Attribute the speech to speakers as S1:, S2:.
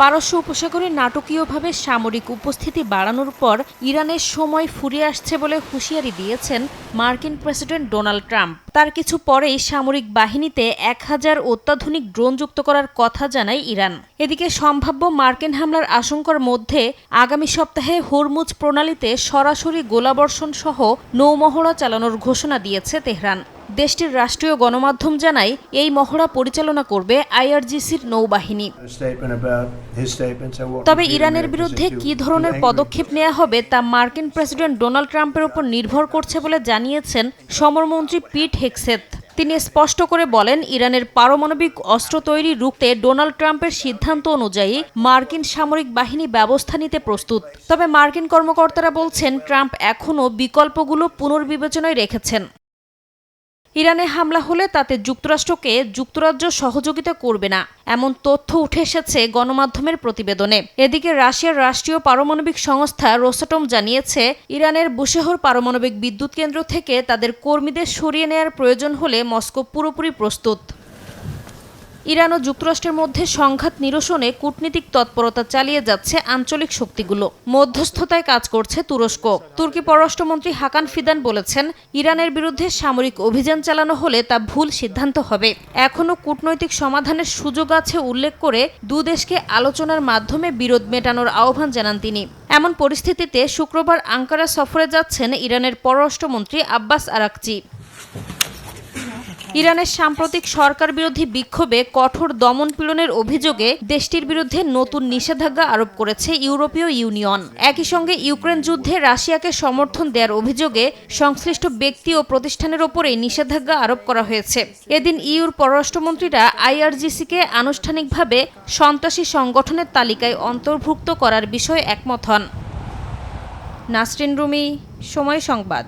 S1: পারস্য উপসাগরে নাটকীয়ভাবে সামরিক উপস্থিতি বাড়ানোর পর ইরানের সময় ফুরিয়ে আসছে বলে হুঁশিয়ারি দিয়েছেন মার্কিন প্রেসিডেন্ট ডোনাল্ড ট্রাম্প। তার কিছু পরেই সামরিক বাহিনীতে 1000 অত্যাধুনিক ড্রোন যুক্ত করার কথা জানায় ইরান। এদিকে সম্ভাব্য মার্কিন হামলার আশঙ্কার মধ্যে আগামী সপ্তাহে হরমুজ প্রণালীতে সরাসরি গোলাবর্ষণ সহ নৌমহড়া চালানোর ঘোষণা দিয়েছে তেহরান। দেশটির রাষ্ট্রীয় গণমাধ্যম জানায় এই মহড়া পরিচালনা করবে আইআরজিসির নৌবাহিনী। তবে ইরানের বিরুদ্ধে কী ধরনের পদক্ষেপ নেওয়া হবে তা মার্কিন প্রেসিডেন্ট ডোনাল্ড ট্রাম্পের উপর নির্ভর করছে বলে জানিয়েছেন সমরমন্ত্রী পিট হেগসেথ। তিনি স্পষ্ট করে বলেন, ইরানের পারমাণবিক অস্ত্র তৈরি রুখতে ডোনাল্ড ট্রাম্পের সিদ্ধান্ত অনুযায়ী মার্কিন সামরিক বাহিনী ব্যবস্থা নিতে প্রস্তুত। তবে মার্কিন কর্মকর্তারা বলছেন, ট্রাম্প এখনও বিকল্পগুলো পুনর্বিবেচনায় রেখেছেন। ইরানে হামলা হলে তাতে যুক্তরাজ্য সহযোগিতা করবে না, এমন তথ্য উঠে এসেছে গণমাধ্যমের প্রতিবেদনে। এদিকে রাশিয়ার রাষ্ট্রীয় পারমাণবিক সংস্থা রোসাটম জানিয়েছে, ইরানের বুশেহর পারমাণবিক বিদ্যুৎ কেন্দ্র থেকে তাদের কর্মীদের সরিয়ে নেওয়ার প্রয়োজন হলে মস্কো পুরোপুরি প্রস্তুত। ইরান ও যুক্তরাষ্ট্রের মধ্যে সংঘাত নিরসনে কূটনীতিক তৎপরতা চালিয়ে যাচ্ছে আঞ্চলিক শক্তিগুলো। মধ্যস্থতায় কাজ করছে তুরস্ক। তুর্কি পররাষ্ট্রমন্ত্রী হাকান ফিদান বলেছেন, ইরানের বিরুদ্ধে সামরিক অভিযান চালানো হলে তা ভুল সিদ্ধান্ত হবে। এখনও কূটনৈতিক সমাধানের সুযোগ আছে উল্লেখ করে দুদেশকে আলোচনার মাধ্যমে বিরোধ মেটানোর আহ্বান জানান তিনি। এমন পরিস্থিতিতে শুক্রবার আঙ্কারা সফরে যাচ্ছেন ইরানের পররাষ্ট্রমন্ত্রী আব্বাস আরাকচি। ইরানের সাম্প্রতিক সরকার বিরোধী বিক্ষোভে কঠোর দমনপীড়নের অভিযোগে দেশটির বিরুদ্ধে নতুন নিষেধাজ্ঞা আরোপ করেছে ইউরোপীয় ইউনিয়ন। একই সঙ্গে ইউক্রেন যুদ্ধে রাশিয়াকে সমর্থন দেওয়ার অভিযোগে সংশ্লিষ্ট ব্যক্তি ও প্রতিষ্ঠানের ওপরেই নিষেধাজ্ঞা আরোপ করা হয়েছে। এদিন ইউর পররাষ্ট্রমন্ত্রীরা আইআরজিসিকে আনুষ্ঠানিকভাবে সন্ত্রাসী সংগঠনের তালিকায় অন্তর্ভুক্ত করার বিষয়ে একমত হন। নাসরিন রুমি, সময় সংবাদ।